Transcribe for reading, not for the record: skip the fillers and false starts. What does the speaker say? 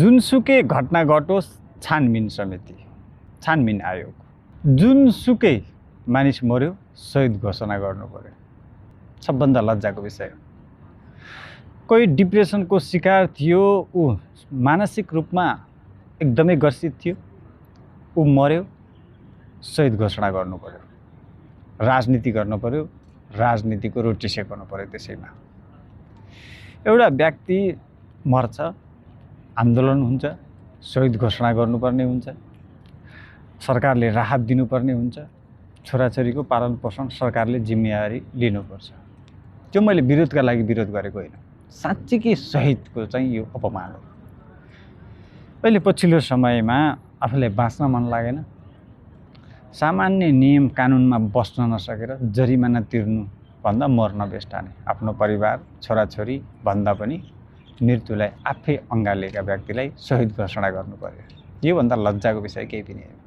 जुनसुकै घटना घटोस् छानबिन समिति, छानबिन आयोग, जुनसुकै मानिस मर्यो शहीद घोषणा गर्नु पर्यो। सबभन्दा लज्जाको विषय हो। कोही डिप्रेसनको शिकार थियो, ऊ मानसिक रूपमा एकदमै ग्रसित थियो, ऊ मर्यो, शहीद घोषणा गर्नु पर्यो, राजनीति गर्नु पर्यो, राजनीतिको रोटी सेकाउनु पर्यो। त्यसैमा एउटा व्यक्ति मर्छ, आन्दोलन हुन्छ, शहीद घोषणा गर्नुपर्ने हुन्छ, सरकारले राहत दिनुपर्ने हुन्छ, छोराछोरीको पालन पोषण सरकारले जिम्मेवारी लिनुपर्छ। त्यो मैले विरोधका लागि विरोध गरेको होइन, साँच्चीकै शहीदको चाहिँ यो अपमान हो। अहिले पछिल्लो समयमा आफूलाई बाँच्न मन लागेन, सामान्य नियम कानुनमा बस्न नसकेर जरिमाना तिर्नु भन्दा मर्न बेस ठाने। आफ्नो परिवार छोराछोरी भन्दा पनि मृत्युलाई आफै अँगालेका व्यक्तिलाई शहीद घोषणा गर्नु पर्यो। योभन्दा लज्जाको विषय केही पनि होइन।